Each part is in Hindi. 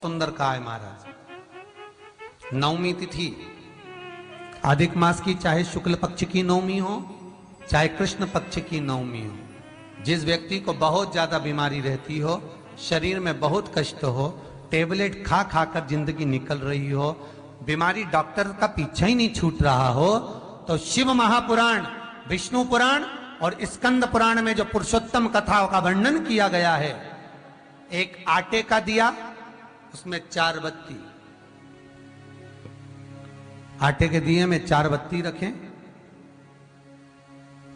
सुंदर कहा है महाराज। नवमी तिथि अधिक मास की, चाहे शुक्ल पक्ष की नवमी हो चाहे कृष्ण पक्ष की नवमी हो, जिस व्यक्ति को बहुत ज्यादा बीमारी रहती हो, शरीर में बहुत कष्ट हो, टेबलेट खा खा कर जिंदगी निकल रही हो, बीमारी डॉक्टर का पीछा ही नहीं छूट रहा हो, तो शिव महापुराण, विष्णु पुराण और स्कंद पुराण में जो पुरुषोत्तम कथाओं का वर्णन किया गया है, एक आटे का दिया, उसमें 4 बत्ती, आटे के दिए में 4 बत्ती रखें,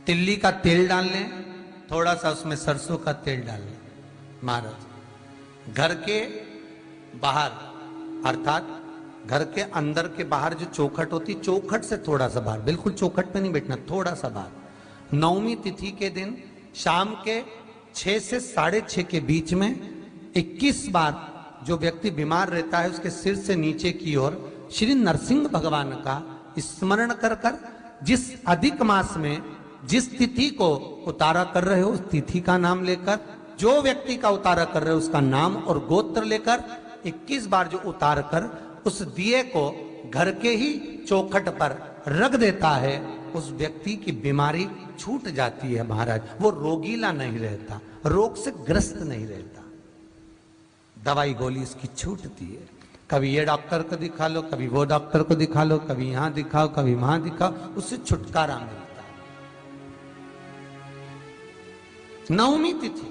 तिल्ली का तेल डाल लें, थोड़ा सा उसमें सरसों का तेल डाल लें। महाराज, घर के बाहर अर्थात घर के अंदर के बाहर जो चौखट होती, चौखट से थोड़ा सा बाहर, बिल्कुल चौखट पे नहीं बैठना, थोड़ा सा बाहर, नवमी तिथि के दिन शाम के 6 से 6:30 के बीच में 21 बार जो व्यक्ति बीमार रहता है उसके सिर से नीचे की ओर श्री नरसिंह भगवान का स्मरण कर कर, जिस अधिक मास में जिस तिथि को उतारा कर रहे हो उस तिथि का नाम लेकर, जो व्यक्ति का उतारा कर रहे हो उसका नाम और गोत्र लेकर 21 बार जो उतार कर उस दिए को घर के ही चौखट पर रख देता है, उस व्यक्ति की बीमारी छूट जाती है। महाराज, वो रोगीला नहीं रहता, रोग से ग्रस्त नहीं रहता, दवाई गोली इसकी छूटती है। कभी ये डॉक्टर को दिखा लो, कभी वो डॉक्टर को दिखा लो, कभी यहां दिखाओ, कभी वहां दिखाओ, उससे छुटकारा मिलता है। नवमी तिथि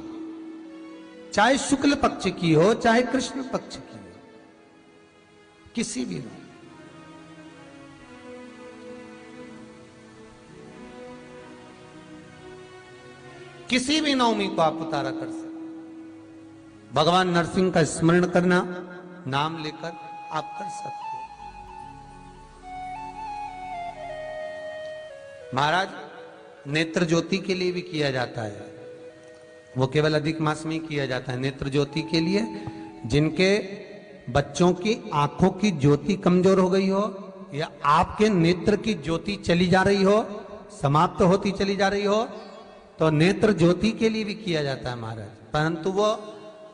चाहे शुक्ल पक्ष की हो चाहे कृष्ण पक्ष की हो, किसी भी नवमी, किसी भी नवमी को आप उतारा कर सकते। भगवान नरसिंह का स्मरण करना, नाम लेकर आप कर सकते हो। महाराज, नेत्र ज्योति के लिए भी किया जाता है, वो केवल अधिक मास में ही किया जाता है। नेत्र ज्योति के लिए जिनके बच्चों की आंखों की ज्योति कमजोर हो गई हो, या आपके नेत्र की ज्योति चली जा रही हो, समाप्त होती चली जा रही हो, तो नेत्र ज्योति के लिए भी किया जाता है महाराज। परंतु वो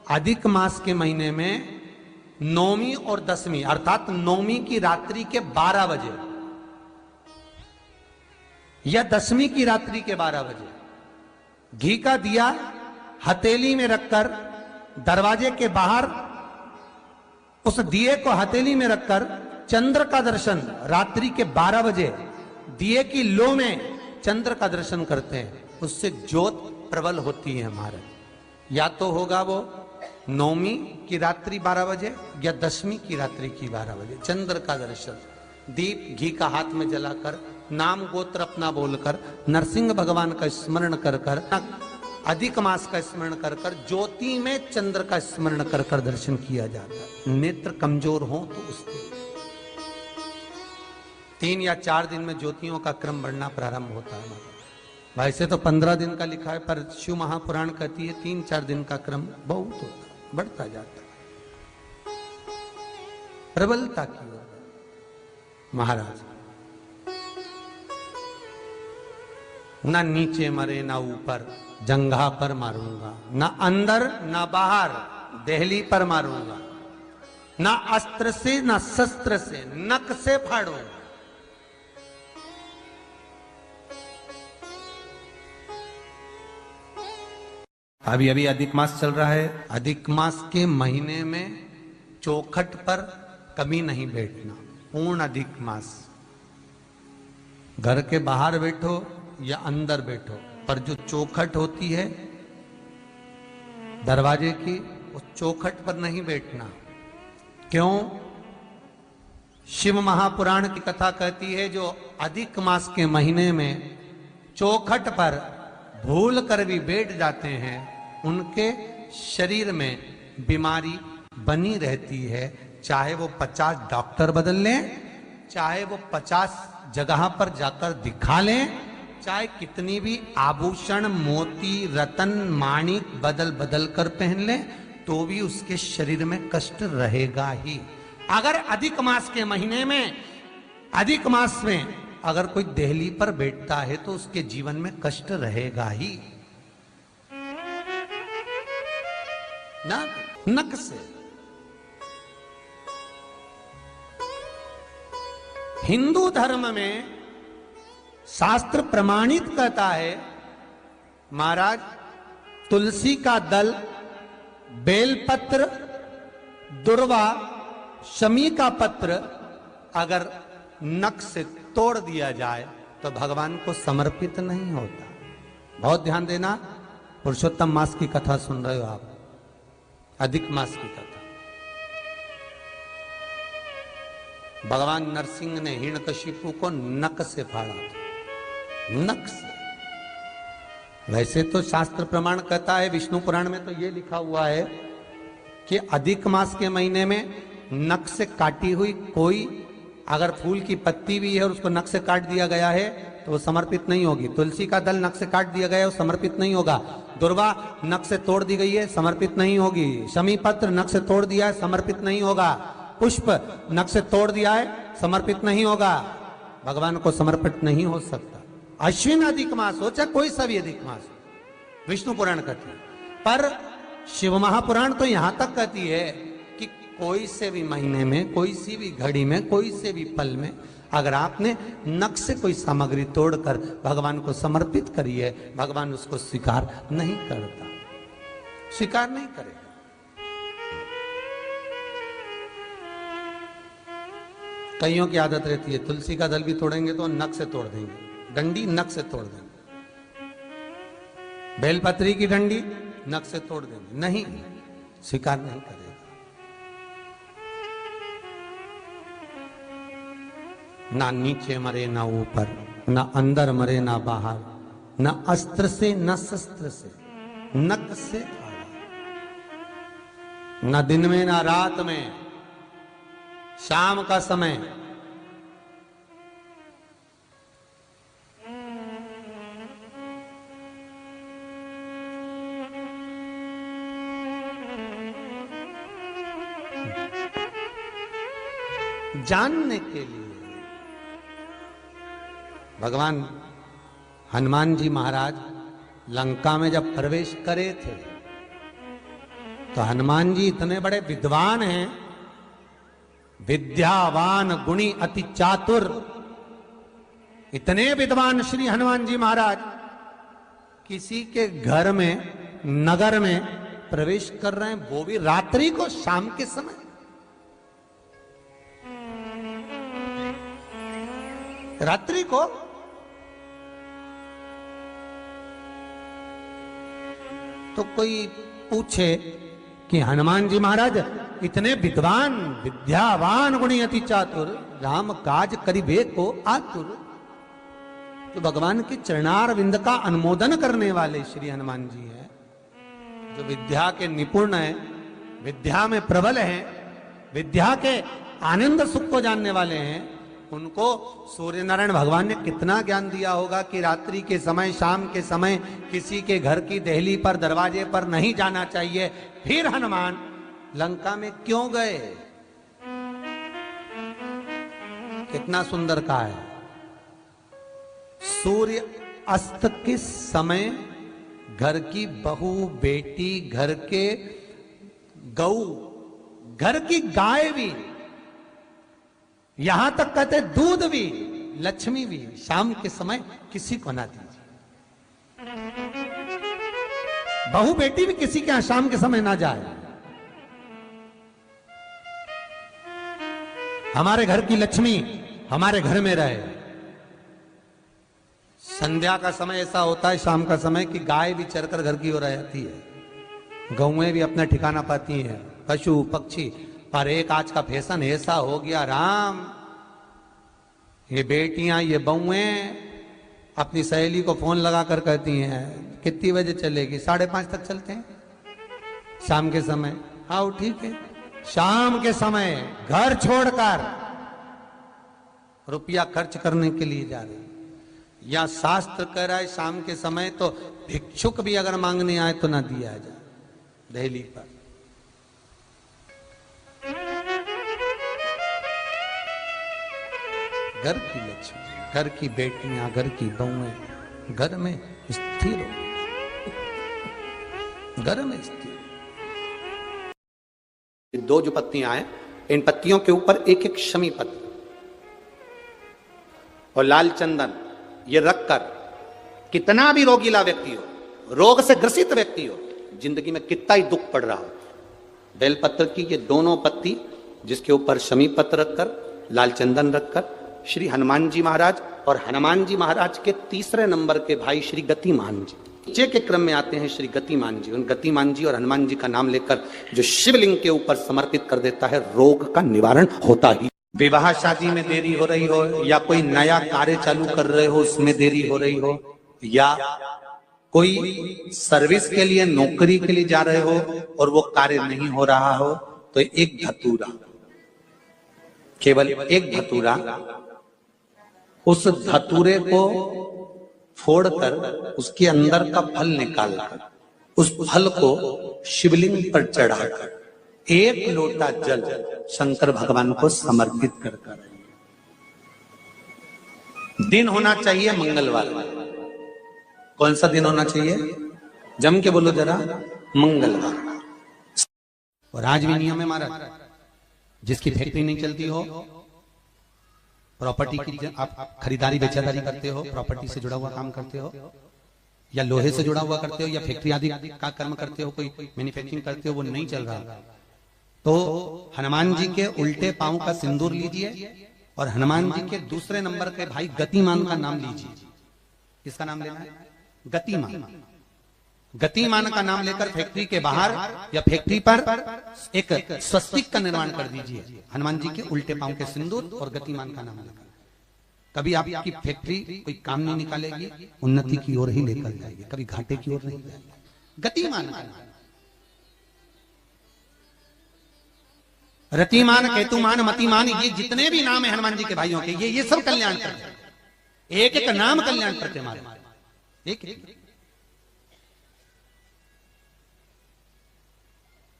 अधिक मास के महीने में नौवीं और 10वीं अर्थात नौवीं की रात्रि के 12 बजे या 10वीं की रात्रि के 12 बजे घी का दिया हथेली में रखकर दरवाजे के बाहर उस दिए को हथेली में रखकर चंद्र का दर्शन रात्रि के 12 बजे दिए की लो में चंद्र का दर्शन करते हैं, उससे ज्योत प्रबल होती है महाराज। या तो होगा वो नौवीं की रात्रि 12 बजे या 10वीं की रात्रि की 12 बजे चंद्र का दर्शन, दीप घी का हाथ में जलाकर, नाम गोत्र अपना बोलकर, नरसिंह भगवान का स्मरण कर कर, अधिक मास का स्मरण कर कर, ज्योति में चंद्र का स्मरण कर कर दर्शन किया जाता है। नेत्र कमजोर हो तो उसके 3 या 4 दिन में ज्योतियों का क्रम बढ़ना प्रारंभ होता है। वैसे तो 15 दिन का लिखा है, पर शिव महापुराण कहती है 3-4 दिन का क्रम बहुत होता है, बढ़ता जाता है प्रबलता की ओर। महाराज, ना नीचे मरे ना ऊपर, जंघा पर मारूंगा, ना अंदर ना बाहर, देहली पर मारूंगा, ना अस्त्र से ना शस्त्र से, नक से फाड़ूंगा। अभी अभी अधिक मास चल रहा है, अधिक मास के महीने में चौखट पर कभी नहीं बैठना, पूर्ण अधिक मास। घर के बाहर बैठो या अंदर बैठो, पर जो चौखट होती है दरवाजे की, उस चौखट पर नहीं बैठना। क्यों? शिव महापुराण की कथा कहती है जो अधिक मास के महीने में चौखट पर भूल कर भी बैठ जाते हैं, उनके शरीर में बीमारी बनी रहती है। चाहे वो 50 डॉक्टर बदल लें, चाहे वो 50 जगह पर जाकर दिखा लें, चाहे कितनी भी आभूषण मोती रतन माणिक बदल बदल कर पहन लें, तो भी उसके शरीर में कष्ट रहेगा ही। अगर अधिक मास के महीने में, अधिक मास में अगर कोई देहली पर बैठता है तो उसके जीवन में कष्ट रहेगा ही ना, नक से हिंदू धर्म में शास्त्र प्रमाणित कहता है महाराज, तुलसी का दल, बेलपत्र, दुर्वा, शमी का पत्र अगर नख से तोड़ दिया जाए तो भगवान को समर्पित नहीं होता। बहुत ध्यान देना, पुरुषोत्तम मास की कथा सुन रहे हो आप, अधिक मास की कथा। भगवान नरसिंह ने हिरण्यकशिपु को नख से फाड़ा था, नख से। वैसे तो शास्त्र प्रमाण कहता है, विष्णु पुराण में तो ये लिखा हुआ है कि अधिक मास के महीने में नख से काटी हुई कोई अगर फूल की पत्ती भी है और उसको नख से काट दिया गया है तो वो समर्पित नहीं होगी। तुलसी का दल नख से काट दिया गया है, वो समर्पित नहीं होगा। दुर्वा नख से तोड़ दी गई है, समर्पित नहीं होगी। शमी पत्र नख से तोड़ दिया है, समर्पित नहीं होगा। पुष्प नख से तोड़ दिया है, समर्पित नहीं होगा। भगवान को समर्पित नहीं हो सकता। अश्विन अधिक मास हो चाहे कोई सा भी अधिक मास हो, विष्णु पुराण कहती है। पर शिव महापुराण तो यहां तक कहती है कि कोई से भी महीने में, कोई सी भी घड़ी में, कोई से भी पल में अगर आपने नख से कोई सामग्री तोड़कर भगवान को समर्पित करी है, भगवान उसको स्वीकार नहीं करता, स्वीकार नहीं करेगा। कईयों की आदत रहती है, तुलसी का दल भी तोड़ेंगे तो नख से तोड़ देंगे, डंडी नख से तोड़ देंगे, बेलपत्री की डंडी नख से तोड़ देंगे, नहीं, स्वीकार नहीं करेगा। ना नीचे मरे ना ऊपर, ना अंदर मरे ना बाहर, ना अस्त्र से ना शस्त्र से, नख से फाड़ा। ना दिन में ना रात में, शाम का समय, जानने के लिए भगवान हनुमान जी महाराज लंका में जब प्रवेश करे थे तो हनुमान जी इतने बड़े विद्वान हैं, विद्यावान गुणी अति चातुर, इतने विद्वान श्री हनुमान जी महाराज किसी के घर में, नगर में प्रवेश कर रहे हैं, वो भी रात्रि को, शाम के समय। रात्रि को तो कोई पूछे कि हनुमान जी महाराज इतने विद्वान, विद्यावान गुणी अति चातुर, राम काज करिबे को आतुर, तो भगवान के चरणार विंद का अनुमोदन करने वाले श्री हनुमान जी हैं, जो विद्या के निपुण हैं, विद्या में प्रबल हैं, विद्या के आनंद सुख को जानने वाले हैं। उनको सूर्य नारायण भगवान ने कितना ज्ञान दिया होगा कि रात्रि के समय, शाम के समय किसी के घर की देहली पर, दरवाजे पर नहीं जाना चाहिए। फिर हनुमान लंका में क्यों गए? कितना सुंदर कहा है, सूर्य अस्त के समय घर की बहू, बेटी, घर के गऊ, घर की गाय भी, यहां तक कहते दूध भी, लक्ष्मी भी शाम के समय किसी को ना दीजिए। बहू बेटी भी किसी के यहां शाम के समय ना जाए। हमारे घर की लक्ष्मी हमारे घर में रहे। संध्या का समय ऐसा होता है, शाम का समय, कि गाय भी चरकर घर की ओर आती है, गौएं भी अपना ठिकाना पाती हैं, पशु पक्षी। पर एक आज का फैशन ऐसा हो गया राम, ये बेटियां, ये बहुएं अपनी सहेली को फोन लगाकर कहती हैं कितनी बजे चलेगी? 5:30 तक चलते हैं शाम के समय। आओ ठीक है, शाम के समय घर छोड़कर रुपया खर्च करने के लिए जा रही। या शास्त्र कह रहा है शाम के समय तो भिक्षुक भी अगर मांगने आए तो ना दिया जाए दहली पर। घर की लक्ष्मी, घर की बेटियां, घर की बहुएं घर में स्थिर हो, घर में स्थिर। दो जो पत्तियां हैं, इन पत्तियों के ऊपर एक एक शमी पत्र, और लाल चंदन ये रखकर कितना भी रोगीला व्यक्ति हो, रोग से ग्रसित व्यक्ति हो, जिंदगी में कितना ही दुख पड़ रहा हो, बेलपत्र की ये दोनों पत्ती जिसके ऊपर शमी पत्र रखकर, लाल चंदन रखकर श्री हनुमान जी महाराज और हनुमान जी महाराज के तीसरे नंबर के भाई श्री गतिमान जी, नीचे के क्रम में आते हैं श्री गतिमान जी। उन गतिमान जी और हनुमान जी का नाम लेकर जो शिवलिंग के ऊपर समर्पित कर देता है, रोग का निवारण होता ही। विवाह शादी में देरी हो रही हो, या कोई नया कार्य चालू कर रहे हो उसमें देरी हो रही हो, या कोई सर्विस के लिए नौकरी के लिए जा रहे हो और वो कार्य नहीं हो रहा हो, तो एक धतूरा, केवल एक धतूरा, उस धतूरे को फोड़कर उसके अंदर का फल निकालकर उस फल को शिवलिंग पर चढ़ाकर एक लोटा जल शंकर भगवान को समर्पित कर दिन होना चाहिए मंगलवार। कौन सा दिन होना चाहिए? जम के बोलो जरा, मंगलवार। और आज भी नियम है हमारा, जिसकी फैक्ट्री नहीं चलती हो, प्रॉपर्टी की आप खरीदारी बेचादारी करते हो, प्रॉपर्टी से जुड़ा हुआ काम करते हो, या लोहे से जुड़ा हुआ करते हो, या फैक्ट्री आदि का कर्म करते हो, कोई मैन्युफैक्चरिंग करते हो, वो नहीं चल रहा, तो हनुमान जी के उल्टे पांव का सिंदूर लीजिए और हनुमान जी के दूसरे नंबर के भाई गतिमान का नाम लीजिए। किसका नाम लेना है? गतिमान। गतिमान का नाम लेकर फैक्ट्री के बाहर या फैक्ट्री पर एक स्वस्तिक का निर्माण कर दीजिए, हनुमान जी के उल्टे पांव के सिंदूर और गतिमान का नाम लेकर। कभी आपकी फैक्ट्री कोई काम नहीं निकालेगी, उन्नति की ओर ही लेकर जाएगी, कभी घाटे की ओर नहीं जाएगी। गतिमान का नाम, रतिमान, केतुमान, मतिमान, ये जितने भी नाम है हनुमान जी के भाइयों के, ये सब कल्याण करते हैं। एक एक नाम कल्याण करते हमारे, एक एक।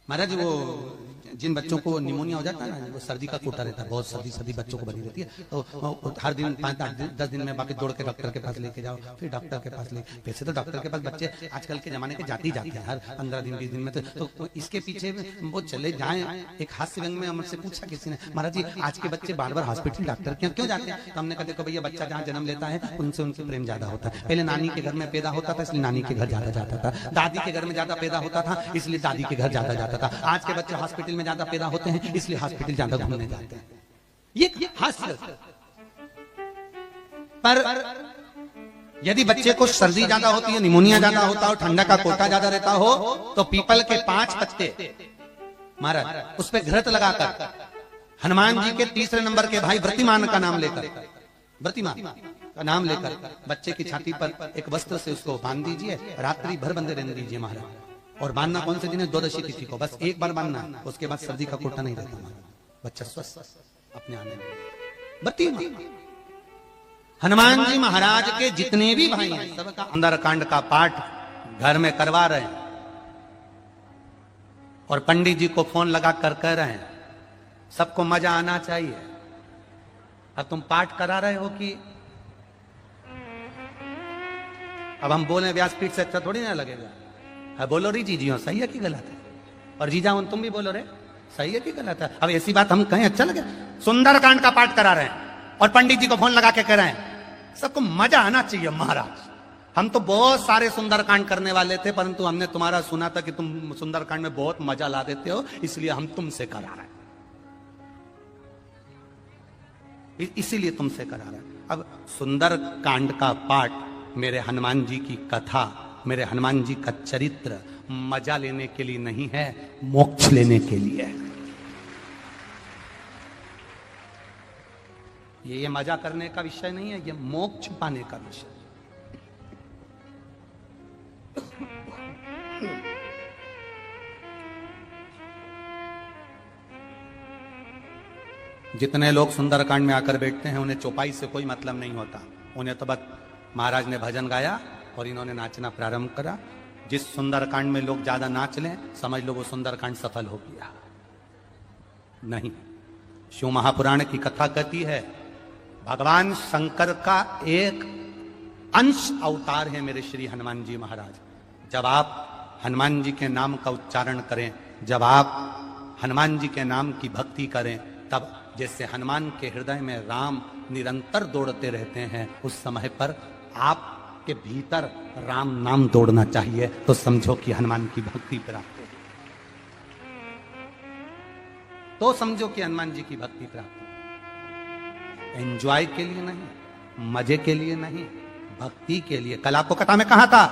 महाराज वो जिन बच्चों को निमोनिया हो जाता है ना, वो सर्दी का कोटा रहता है, बहुत सर्दी बच्चों को बनी रहती है, तो हर दिन 5-10 दिन में बाकी दौड़ के डॉक्टर के पास लेके जाओ, फिर डॉक्टर के पास ले। वैसे तो डॉक्टर के पास बच्चे आजकल के जमाने के जाते ही जाते हैं, हर 15 दिन 20 दिन में, तो इसके पीछे वो चले जाए। एक हास्य व्यंग में हमसे पूछा किसी ने, महाराज जी आज के बच्चे बार बार हॉस्पिटल डॉक्टर के क्यों जाते हैं? तो हमने कहा देखो भैया, बच्चा जहाँ जन्म लेता है उनसे उनसे प्रेम ज्यादा होता है। पहले नानी के घर में पैदा होता था इसलिए नानी के घर ज्यादा जाता था, दादी के घर में ज्यादा पैदा होता था इसलिए दादी के घर ज्यादा जाता था। आज के बच्चे हॉस्पिटल में ज्यादा पैदा होते हैं इसलिए हॉस्पिटल ज्यादा घूमने जाते हैं। ये हास्य। पर यदि बच्चे को सर्दी ज्यादा होती है, निमोनिया ज्यादा होता हो, ठंडा का कोटा ज्यादा रहता हो, तो पीपल के 5 पत्ते महाराज उस पर घृत लगाकर हनुमान जी के तीसरे नंबर के भाई व्रतिमान का नाम लेकर, व्रतिमान का नाम लेकर बच्चे की छाती पर एक वस्त्र से उसको बांध दीजिए, रात्रि भर बंधे रहने दीजिए महाराज। और बांधना कौन से दिन है? द्वादशी तिथि को, बस एक बार बांधना, उसके बाद सर्दी का कोटा नहीं रहता, बच्चा स्वस्थ अपने आने में। व्रतिमान हनुमान जी महाराज के जितने भी भाई हैं सबका सुंदरकांड का पाठ घर में करवा रहे हैं, और पंडित जी को फोन लगा कर कह रहे हैं सबको मजा आना चाहिए। अब तुम पाठ करा रहे हो कि अब हम बोले व्यासपीठ से अच्छा थोड़ी ना लगेगा। बोलो री जीजियो सही है कि गलत है? और जीजा तुम भी बोलो रे सही है कि गलत है? अब ऐसी बात हम कहें अच्छा लगे? सुंदरकांड का पाठ करा रहे हैं और पंडित जी को फोन लगा के कह रहे हैं सबको मजा आना चाहिए। महाराज हम तो बहुत सारे सुंदरकांड करने वाले थे, परंतु हमने तुम्हारा सुना था कि तुम सुंदरकांड में बहुत मजा ला देते हो, इसलिए हम तुमसे करा रहे हैं, इसीलिए तुमसे करा रहे हैं। अब सुंदरकांड का पाठ मेरे हनुमान जी की कथा, मेरे हनुमान जी का चरित्र मजा लेने के लिए नहीं है, मोक्ष लेने के लिए है। ये मजा करने का विषय नहीं है, ये मोक्ष पाने का विषय। जितने लोग सुंदरकांड में आकर बैठते हैं उन्हें चौपाई से कोई मतलब नहीं होता, उन्हें तो बस महाराज ने भजन गाया और इन्होंने नाचना प्रारंभ करा। जिस सुंदरकांड में लोग ज्यादा नाच लें समझ लो वो सुंदरकांड सफल हो गया। नहीं, शिव महापुराण की कथा कहती है भगवान शंकर का एक अंश अवतार है मेरे श्री हनुमान जी महाराज। जब आप हनुमान जी के नाम का उच्चारण करें, जब आप हनुमान जी के नाम की भक्ति करें, तब जैसे हनुमान के हृदय में राम निरंतर दौड़ते रहते हैं, उस समय पर आपके भीतर राम नाम दौड़ना चाहिए, तो समझो कि हनुमान की भक्ति प्राप्त हो, तो समझो कि हनुमान जी की भक्ति प्राप्त हो। एंजॉय के लिए नहीं, मजे के लिए नहीं, भक्ति के लिए। कल आपको कथा में कहा था,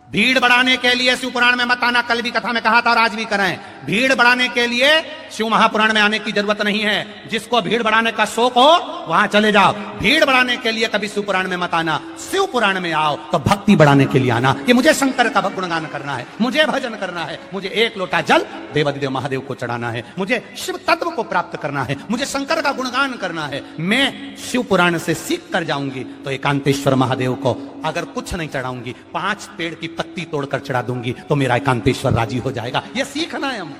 भीड़ बढ़ाने के लिए शिव पुराण में मत आना, कल भी कथा में कहा था और आज भी कराएं। भीड़ बढ़ाने के लिए शिव महापुराण में आने की जरूरत नहीं है। जिसको भीड़ बढ़ाने का शौक हो वहां चले जाओ। भीड़ बढ़ाने के लिए कभी शिव पुराण में मत आना, शिव पुराण में आओ तो भक्ति बढ़ाने के लिए आना कि मुझे शंकर का गुणगान करना है, मुझे भजन करना है, मुझे एक लोटा जल देवादिदेव महादेव को चढ़ाना है, मुझे शिव तत्व को प्राप्त करना है, मुझे शंकर का गुणगान करना है। मैं शिव पुराण से सीख कर जाऊंगी तो एकांतेश्वर महादेव को अगर कुछ नहीं चढ़ाऊंगी, 5 पेड़ की पत्ती तोड़कर चढ़ा दूंगी तो मेरा एकांतेश्वर राजी हो जाएगा। यह सीखना है हम।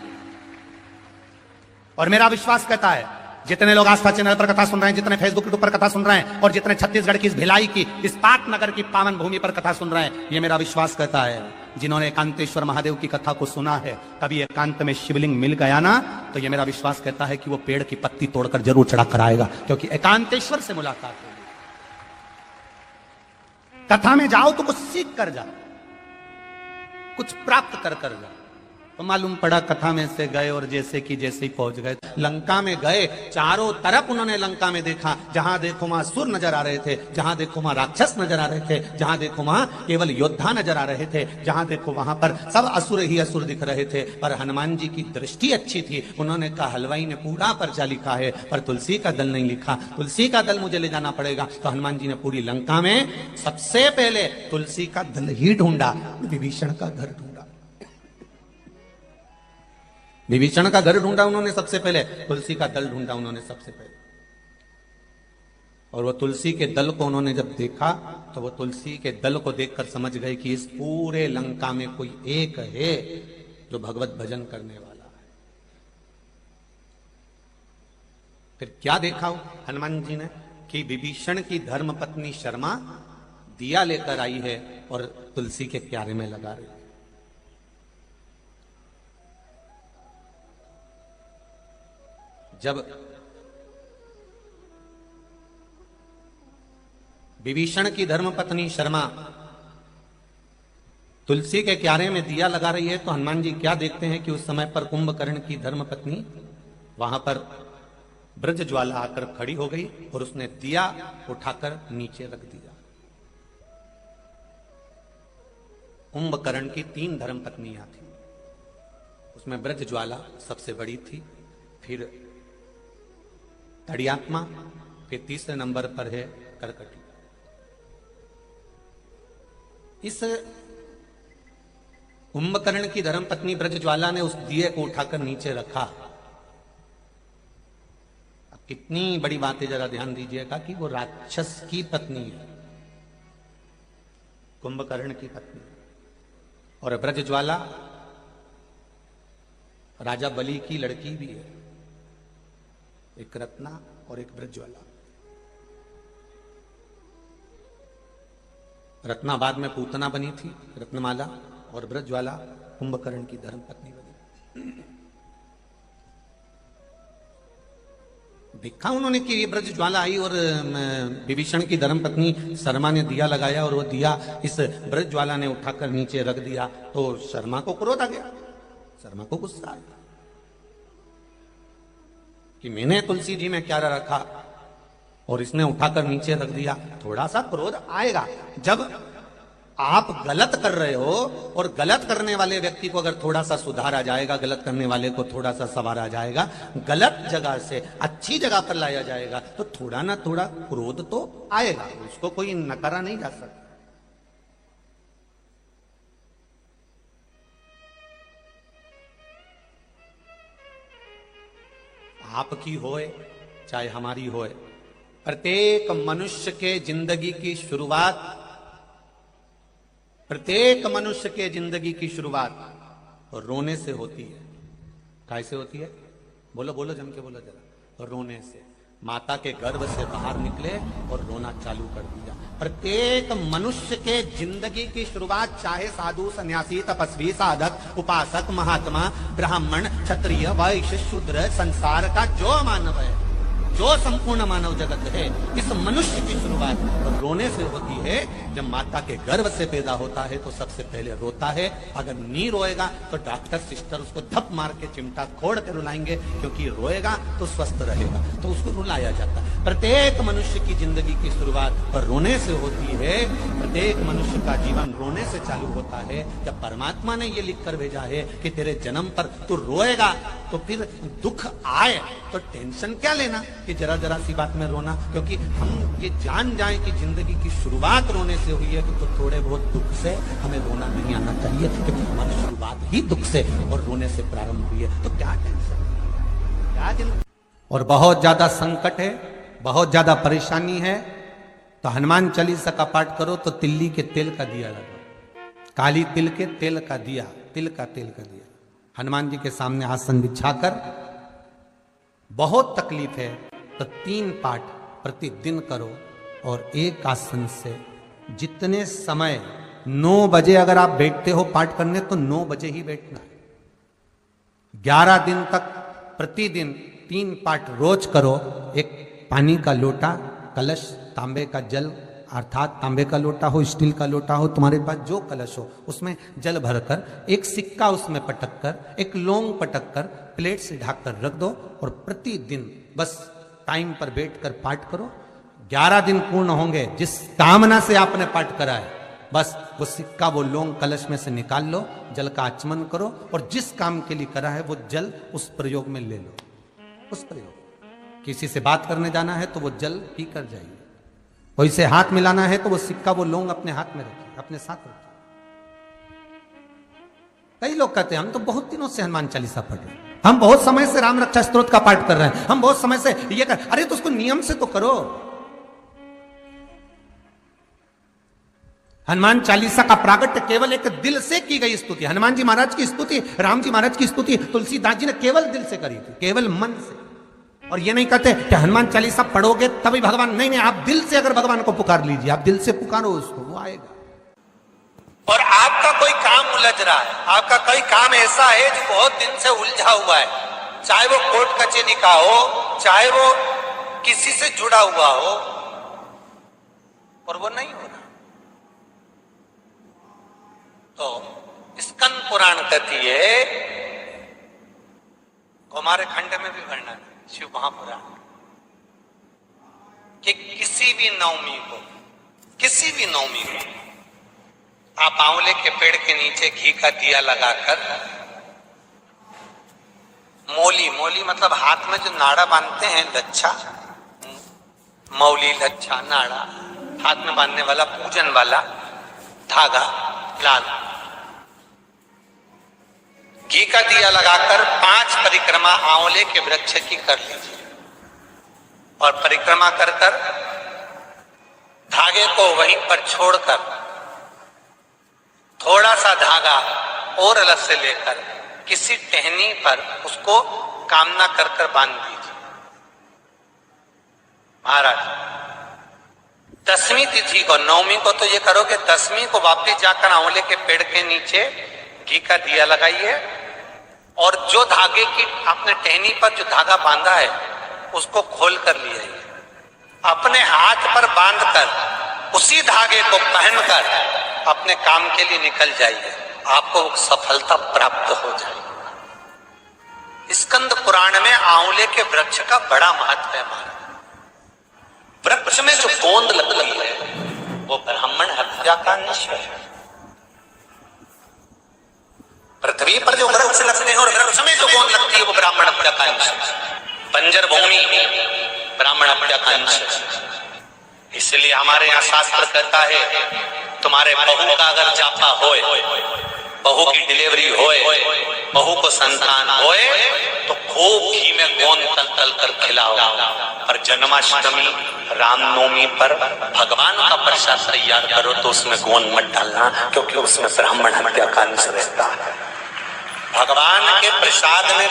और मेरा विश्वास कहता है, जितने लोग आस्था चैनल पर कथा सुन रहे हैं, जितने फेसबुक यूट्यूब पर कथा सुन रहे हैं, और जितने छत्तीसगढ़ की इस भिलाई की, इस पाटनगर की पावन भूमि पर कथा सुन रहे हैं, ये मेरा विश्वास कहता है, जिन्होंने एकांतेश्वर महादेव की कथा को सुना है, कभी एकांत में शिवलिंग मिल गया ना, तो ये मेरा विश्वास कहता है कि वो पेड़ की पत्ती तोड़कर जरूर चढ़ा कर आएगा, क्योंकि एकांतेश्वर से मुलाकात होगी। कथा में जाओ तो कुछ सीख कर जाओ, कुछ प्राप्त कर कर जाओ। तो मालूम पड़ा कथा में से गए और जैसे कि जैसे ही पहुंच गए लंका में गए, चारों तरफ उन्होंने लंका में देखा, जहां देखो वहां सुर नजर आ रहे थे, जहां देखो वहां राक्षस नजर आ रहे थे, जहां देखो वहां केवल योद्धा नजर आ रहे थे, जहां देखो वहां पर सब असुर ही असुर दिख रहे थे। पर हनुमान जी की दृष्टि अच्छी थी। उन्होंने कहा हलवाई ने पूरा पर्चा लिखा है पर तुलसी का दल नहीं लिखा, तुलसी का दल मुझे ले जाना पड़ेगा। तो हनुमान जी ने पूरी लंका में सबसे पहले तुलसी का दल ही ढूंढा, विभीषण का घर ढूंढा, विभीषण का घर ढूंढा उन्होंने सबसे पहले, तुलसी का दल ढूंढा उन्होंने सबसे पहले। और वो तुलसी के दल को उन्होंने जब देखा तो वो तुलसी के दल को देखकर समझ गए कि इस पूरे लंका में कोई एक है जो भगवत भजन करने वाला है। फिर क्या देखा हनुमान जी ने कि विभीषण की धर्म पत्नी शर्मा दिया लेकर आई है और तुलसी के क्यारे में लगा रही है। जब विभीषण की धर्मपत्नी शर्मा तुलसी के क्यारे में दिया लगा रही है तो हनुमान जी क्या देखते हैं कि उस समय पर कुंभकर्ण की धर्मपत्नी वहां पर ब्रज ज्वाला आकर खड़ी हो गई और उसने दिया उठाकर नीचे रख दिया। कुंभकर्ण की 3 धर्मपत्नियां थी, उसमें ब्रज ज्वाला सबसे बड़ी थी, फिर तड़ियात्मा, फिर तीसरे नंबर पर है करकटी। इस कुंभकर्ण की धर्मपत्नी ब्रजज्वाला ने उस दिए को उठाकर नीचे रखा। अब कितनी बड़ी बात है, जरा ध्यान दीजिएगा कि वो राक्षस की पत्नी है, कुंभकर्ण की पत्नी, और ब्रजज्वाला राजा बलि की लड़की भी है, एक रत्ना और एक ब्रजज्वाला। रत्ना बाद में पूतना बनी थी, रत्नमाला, और ब्रजज्वाला कुंभकर्ण की धर्मपत्नी बनी। देखा उन्होंने कि ये ब्रजज्वाला आई और विभीषण की धर्मपत्नी शर्मा ने दिया लगाया और वो दिया इस ब्रजज्वाला ने उठाकर नीचे रख दिया, तो शर्मा को क्रोध आ गया, शर्मा को गुस्सा आया कि मैंने तुलसी जी में क्या रखा और इसने उठाकर नीचे रख दिया। थोड़ा सा क्रोध आएगा जब आप गलत कर रहे हो और गलत करने वाले व्यक्ति को अगर थोड़ा सा सुधार आ जाएगा, गलत करने वाले को थोड़ा सा सवार आ जाएगा, गलत जगह से अच्छी जगह पर लाया जाएगा, तो थोड़ा ना थोड़ा क्रोध तो आएगा, उसको कोई नकारा नहीं जा सकता। आपकी होए चाहे हमारी होए, प्रत्येक मनुष्य के जिंदगी की शुरुआत, प्रत्येक मनुष्य के जिंदगी की शुरुआत रोने से होती है। कैसे होती है? बोलो बोलो, जम के बोलो जरा। रोने से। माता के गर्भ से बाहर निकले और रोना चालू कर दिया। प्रत्येक मनुष्य के जिंदगी की शुरुआत, चाहे साधु, सन्यासी, तपस्वी, साधक, उपासक, महात्मा, ब्राह्मण, क्षत्रिय, वैश्य, शूद्र, संसार का जो मानव है, जो संपूर्ण मानव जगत है, इस मनुष्य की शुरुआत रोने से होती है। जब माता के गर्भ से पैदा होता है तो सबसे पहले रोता है। अगर नहीं रोएगा तो डॉक्टर सिस्टर उसको धप मार के चिमटा खोड़ के रुलाएंगे, क्योंकि रोएगा तो स्वस्थ रहेगा, तो उसको रुलाया जाता है। प्रत्येक मनुष्य की जिंदगी की शुरुआत रोने से होती है। प्रत्येक मनुष्य का जीवन रोने से चालू होता है। जब परमात्मा ने ये लिख कर भेजा है कि तेरे जन्म पर तू रोएगा, तो फिर दुख आए तो टेंशन क्या लेना कि जरा जरा सी बात में रोना, क्योंकि हम ये जान जाए कि जिंदगी की शुरुआत रोने से हुई है, तो थोड़े बहुत दुख से हमें रोना नहीं आना चाहिए, क्योंकि हमारी शुरुआत ही दुख से और रोने से प्रारंभ हुई है। तो क्या टेंशन, क्या जिंदगी। और बहुत ज्यादा संकट है, बहुत ज्यादा परेशानी है, तो हनुमान चालीसा का पाठ करो तो तिल्ली के तेल का दिया लगाओ, काली तिल के तेल का दिया, तिल का तेल का दिया हनुमान जी के सामने आसन बिछाकर। बहुत तकलीफ है तो 3 पाठ प्रतिदिन करो, और एक आसन से जितने समय 9 बजे अगर आप बैठते हो पाठ करने तो 9 बजे ही बैठना है। 11 दिन तक प्रतिदिन 3 पाठ रोज करो। एक पानी का लोटा, कलश, तांबे का जल, अर्थात तांबे का लोटा हो, स्टील का लोटा हो, तुम्हारे पास जो कलश हो, उसमें जल भरकर एक सिक्का उसमें पटक कर, एक लौंग पटक कर प्लेट से ढक कर रख दो, और प्रतिदिन बस टाइम पर बैठकर पाठ करो। 11 दिन पूर्ण होंगे, जिस कामना से आपने पाठ करा है, बस वो सिक्का, वो लौंग कलश में से निकाल लो, जल का आचमन करो, और जिस काम के लिए करा है वो जल उस प्रयोग में ले लो। उस प्रयोग, किसी से बात करने जाना है तो वो जल पी कर जाइए, कोई से हाथ मिलाना है तो वो सिक्का, वो लौंग अपने हाथ में रखिए, अपने साथ रखिए। कई लोग कहते हैं हम तो बहुत दिनों से हनुमान चालीसा पढ़ रहे हैं, हम बहुत समय से राम रक्षा स्तोत्र का पाठ कर रहे हैं, हम बहुत समय से ये कर। अरे तो उसको नियम से तो करो। हनुमान चालीसा का प्रागट्य केवल एक दिल से की गई स्तुति। हनुमान जी महाराज की स्तुति, राम जी महाराज की स्तुति तुलसीदास जी ने केवल दिल से करी थी, केवल मन से। और ये नहीं कहते कि हनुमान चालीसा पढ़ोगे तभी भगवान, नहीं नहीं, आप दिल से अगर भगवान को पुकार लीजिए, आप दिल से पुकारो उसको, वो आएगा। और आपका कोई काम उलझ रहा है, आपका कोई काम ऐसा है जो बहुत दिन से उलझा हुआ है, चाहे वो कोर्ट कचहरी का हो, चाहे वो किसी से जुड़ा हुआ हो, और वो नहीं हो रहा, तो स्कंद पुराण कहती है, हमारे खंड में भी वर्णन है शिव महापुराण, कि किसी भी नवमी को आप आंवले के पेड़ के नीचे घी का दिया लगाकर, मौली मतलब हाथ में जो नाड़ा बांधते हैं, लच्छा, मौली, लच्छा, नाड़ा, हाथ में बांधने वाला पूजन वाला धागा लाल, घी का दिया लगाकर 5 परिक्रमा आंवले के वृक्ष की कर लीजिए, और परिक्रमा कर धागे को वहीं पर छोड़कर थोड़ा सा धागा और अलग से लेकर किसी टहनी पर उसको कामना कर बांध दीजिए। महाराज 10वीं तिथि को, 9वीं को तो ये करोगे, 10वीं को वापस जाकर आंवले के पेड़ के नीचे घी का दिया लगाइए, और जो धागे की आपने टहनी पर जो धागा बांधा है उसको खोल कर ले आइए, अपने हाथ पर बांधकर उसी धागे को पहनकर अपने काम के लिए निकल जाइए, आपको सफलता प्राप्त हो जाएगी। स्कंद पुराण में आंवले के वृक्ष का बड़ा महत्व है। वृक्ष में जो गोंद लगती है वो ब्राह्मण हत्या का निश्चय है। पृथ्वी पर जो वृक्ष लगते हैं और वृक्ष में जो गोंद लगती है वो ब्राह्मण हत्या का निश्चय है। बंजर भूमि ब्राह्मण हत्या का निश्चय है। इसलिए हमारे यहाँ शास्त्र कहता है, तुम्हारे बहू का अगर जापा होए, बहू की डिलीवरी होए, बहू को संतान होए, तो खूब घी में गोंद तल कर खिलाओ, और जन्माष्टमी, रामनवमी पर भगवान का प्रसाद तैयार करो तो उसमें गोंद मत डालना, क्योंकि उसमें ब्राह्मण हत्या का अंश रहता है। भगवान के प्रसाद में